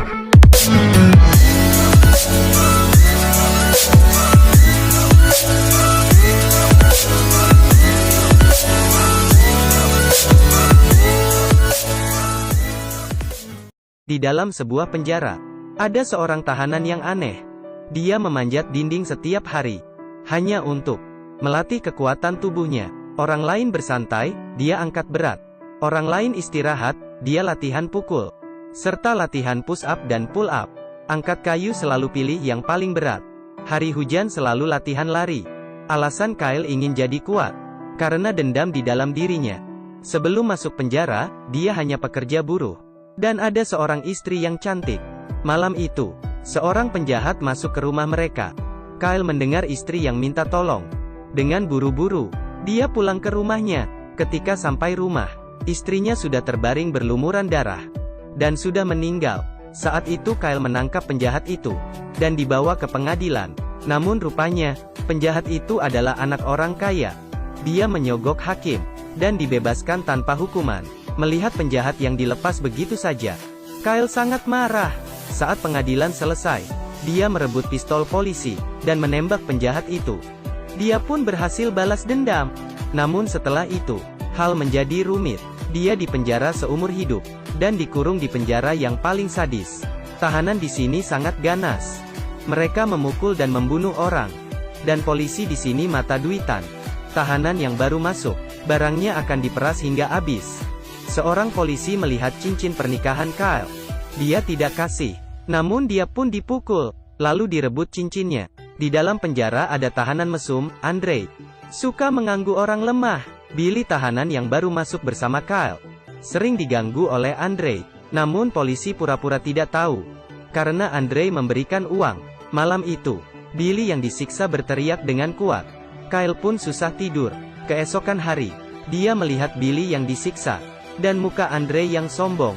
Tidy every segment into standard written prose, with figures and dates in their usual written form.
Di dalam sebuah penjara, ada seorang tahanan yang aneh. Dia memanjat dinding setiap hari, hanya untuk melatih kekuatan tubuhnya. Orang lain bersantai, dia angkat berat. Orang lain istirahat, dia latihan pukul. Serta latihan push up dan pull up. Angkat kayu selalu pilih yang paling berat. Hari hujan selalu latihan lari. Alasan Kyle ingin jadi kuat, karena dendam di dalam dirinya. Sebelum masuk penjara, dia hanya pekerja buruh. Dan ada seorang istri yang cantik. Malam itu, seorang penjahat masuk ke rumah mereka. Kyle mendengar istri yang minta tolong. Dengan buru-buru, dia pulang ke rumahnya. Ketika sampai rumah, istrinya sudah terbaring berlumuran darah dan sudah meninggal. Saat itu Kyle menangkap penjahat itu dan dibawa ke pengadilan. Namun rupanya, penjahat itu adalah anak orang kaya. Dia menyogok hakim dan dibebaskan tanpa hukuman. Melihat penjahat yang dilepas begitu saja, Kyle sangat marah. Saat pengadilan selesai, dia merebut pistol polisi dan menembak penjahat itu. Dia pun berhasil balas dendam. Namun setelah itu, hal menjadi rumit. Dia dipenjara seumur hidup dan dikurung di penjara yang paling sadis. Tahanan di sini sangat ganas. Mereka memukul dan membunuh orang. Dan polisi di sini mata duitan. Tahanan yang baru masuk, barangnya akan diperas hingga habis. Seorang polisi melihat cincin pernikahan Kyle. Dia tidak kasih. Namun dia pun dipukul, lalu direbut cincinnya. Di dalam penjara ada tahanan mesum, Andre. Suka mengganggu orang lemah. Billy tahanan yang baru masuk bersama Kyle. Sering diganggu oleh Andre. Namun polisi pura-pura tidak tahu. Karena Andre memberikan uang. Malam itu, Billy yang disiksa berteriak dengan kuat. Kyle pun susah tidur. Keesokan hari, dia melihat Billy yang disiksa. Dan muka Andre yang sombong.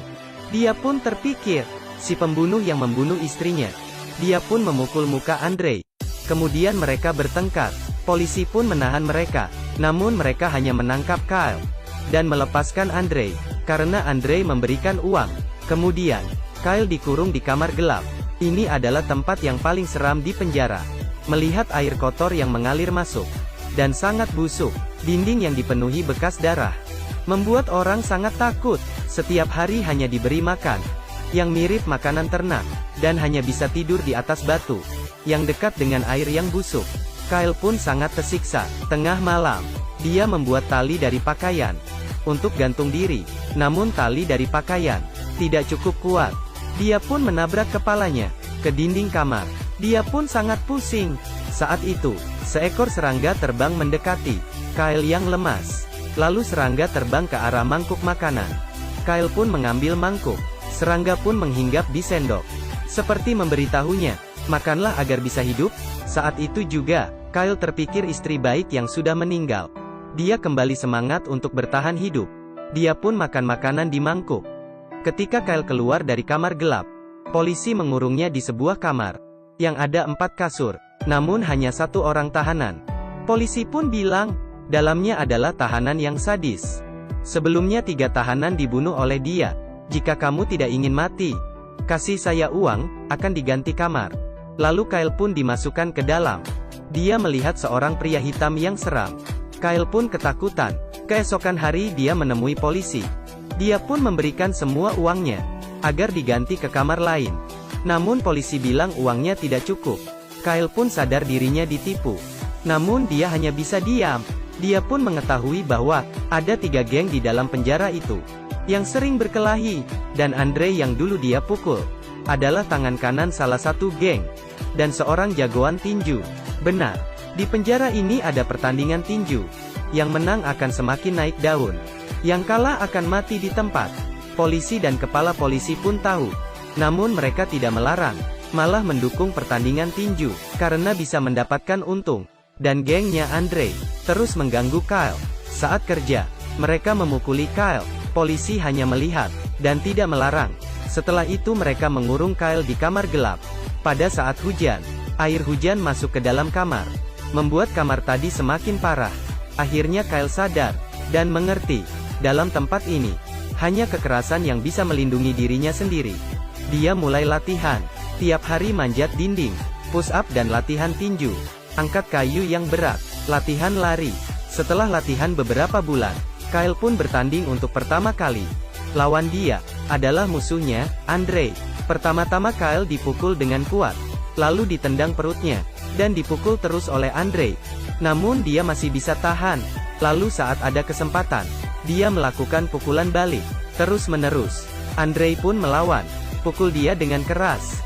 Dia pun terpikir, si pembunuh yang membunuh istrinya. Dia pun memukul muka Andre. Kemudian mereka bertengkar. Polisi pun menahan mereka. Namun mereka hanya menangkap Kyle dan melepaskan Andre, karena Andre memberikan uang. Kemudian, Kyle dikurung di kamar gelap. Ini adalah tempat yang paling seram di penjara. Melihat air kotor yang mengalir masuk, dan sangat busuk, dinding yang dipenuhi bekas darah, membuat orang sangat takut. Setiap hari hanya diberi makan yang mirip makanan ternak, dan hanya bisa tidur di atas batu yang dekat dengan air yang busuk. Kyle pun sangat tersiksa. Tengah malam, dia membuat tali dari pakaian untuk gantung diri. Namun tali dari pakaian tidak cukup kuat. Dia pun menabrak kepalanya ke dinding kamar. Dia pun sangat pusing. Saat itu, seekor serangga terbang mendekati Kyle yang lemas. Lalu serangga terbang ke arah mangkuk makanan. Kyle pun mengambil mangkuk. Serangga pun menghinggap di sendok, seperti memberitahunya, makanlah agar bisa hidup. Saat itu juga, Kyle terpikir istri baik yang sudah meninggal. Dia kembali semangat untuk bertahan hidup. Dia pun makan makanan di mangkuk. Ketika Kyle keluar dari kamar gelap, polisi mengurungnya di sebuah kamar yang ada 4 kasur, namun hanya 1 orang tahanan. Polisi pun bilang, dalamnya adalah tahanan yang sadis. Sebelumnya 3 tahanan dibunuh oleh dia. Jika kamu tidak ingin mati, kasih saya uang, akan diganti kamar. Lalu Kyle pun dimasukkan ke dalam. Dia melihat seorang pria hitam yang seram. Kyle pun ketakutan. Keesokan hari dia menemui polisi. Dia pun memberikan semua uangnya agar diganti ke kamar lain. Namun polisi bilang uangnya tidak cukup. Kyle pun sadar dirinya ditipu. Namun dia hanya bisa diam. Dia pun mengetahui bahwa ada 3 geng di dalam penjara itu yang sering berkelahi, dan Andre yang dulu dia pukul adalah tangan kanan salah satu geng dan seorang jagoan tinju. Benar, di penjara ini ada pertandingan tinju. Yang menang akan semakin naik daun. Yang kalah akan mati di tempat. Polisi dan kepala polisi pun tahu. Namun mereka tidak melarang, malah mendukung pertandingan tinju, karena bisa mendapatkan untung. Dan gengnya Andre terus mengganggu Kyle. Saat kerja, mereka memukuli Kyle. Polisi hanya melihat dan tidak melarang. Setelah itu mereka mengurung Kyle di kamar gelap. Pada saat hujan, air hujan masuk ke dalam kamar, membuat kamar tadi semakin parah. Akhirnya Kyle sadar dan mengerti, dalam tempat ini hanya kekerasan yang bisa melindungi dirinya sendiri. dia mulai latihan. Tiap hari manjat dinding, push up dan latihan tinju. Angkat kayu yang berat, latihan lari. Setelah latihan beberapa bulan, Kyle pun bertanding untuk pertama kali. Lawan dia adalah musuhnya, Andre. Pertama-tama Kyle dipukul dengan kuat, lalu ditendang perutnya, dan dipukul terus oleh Andre. Namun dia masih bisa tahan. Lalu saat ada kesempatan, dia melakukan pukulan balik, terus-menerus. Andre pun melawan, pukul dia dengan keras.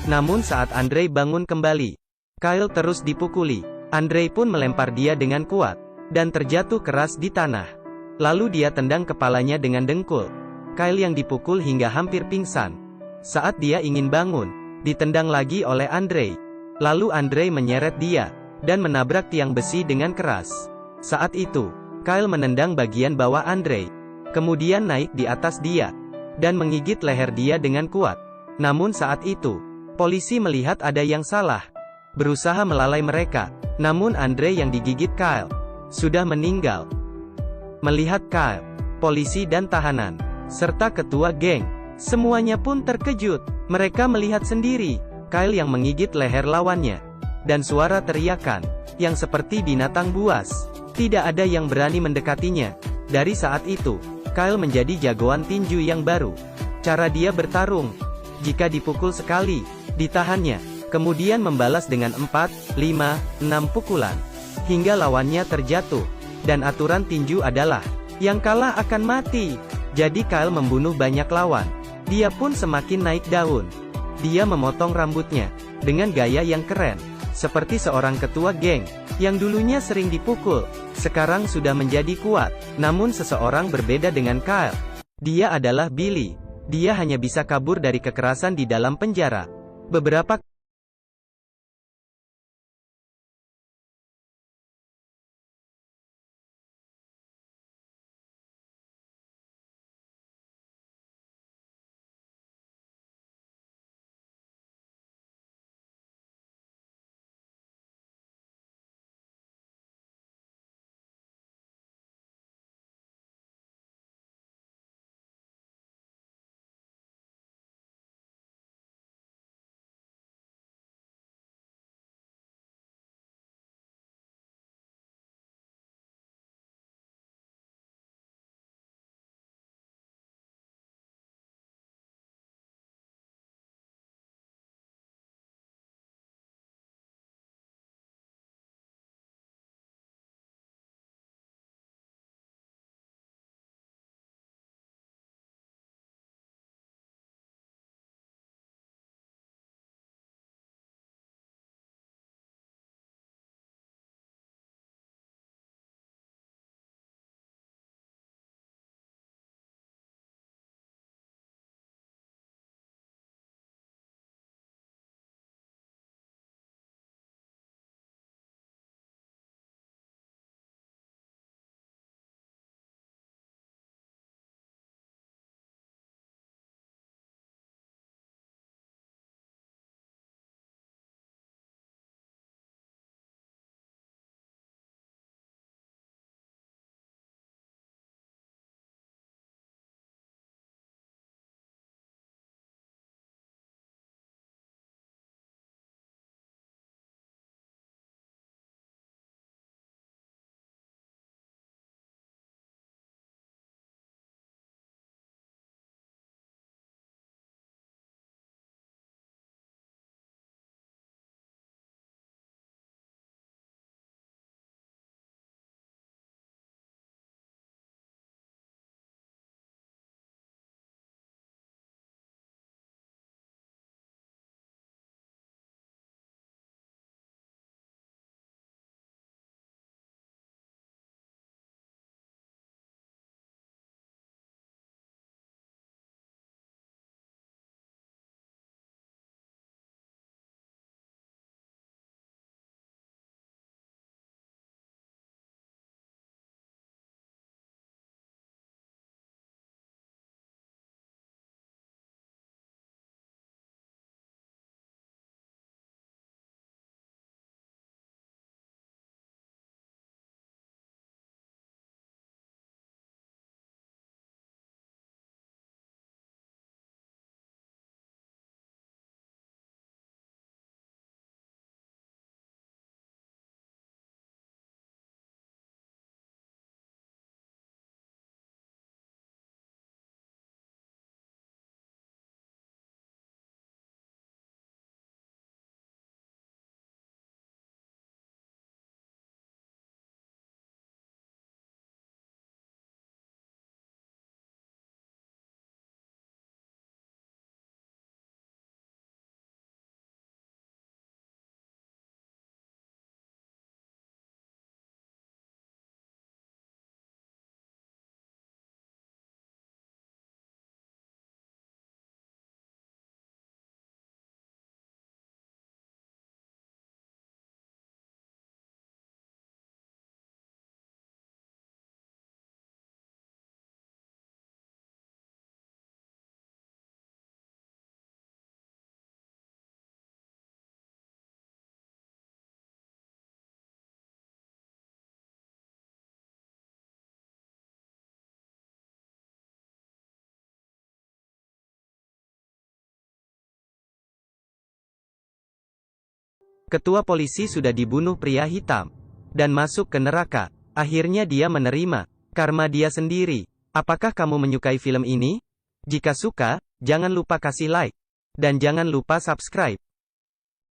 Namun saat Andre bangun kembali, Kyle terus dipukuli. Andre pun melempar dia dengan kuat, dan terjatuh keras di tanah. Lalu dia tendang kepalanya dengan dengkul. Kyle yang dipukul hingga hampir pingsan. Saat dia ingin bangun, ditendang lagi oleh Andre. Lalu Andre menyeret dia, dan menabrak tiang besi dengan keras. Saat itu, Kyle menendang bagian bawah Andre, kemudian naik di atas dia, dan menggigit leher dia dengan kuat. Namun saat itu, polisi melihat ada yang salah, berusaha melalai mereka. Namun Andre yang digigit Kyle sudah meninggal. Melihat Kyle, polisi dan tahanan, serta ketua geng, semuanya pun terkejut. Mereka melihat sendiri Kyle yang menggigit leher lawannya, dan suara teriakan yang seperti binatang buas. Tidak ada yang berani mendekatinya. Dari saat itu, Kyle menjadi jagoan tinju yang baru. Cara dia bertarung, jika dipukul sekali, ditahannya, kemudian membalas dengan 4, 5, 6 pukulan, hingga lawannya terjatuh. Dan aturan tinju adalah, yang kalah akan mati. Jadi Kyle membunuh banyak lawan. Dia pun semakin naik daun. Dia memotong rambutnya, dengan gaya yang keren. Seperti seorang ketua geng, yang dulunya sering dipukul, sekarang sudah menjadi kuat. Namun seseorang berbeda dengan Kyle. Dia adalah Billy. Dia hanya bisa kabur dari kekerasan di dalam penjara. Beberapa Ketua polisi sudah dibunuh pria hitam. Dan masuk ke neraka. Akhirnya dia menerima karma dia sendiri. Apakah kamu menyukai film ini? Jika suka, jangan lupa kasih like. Dan jangan lupa subscribe.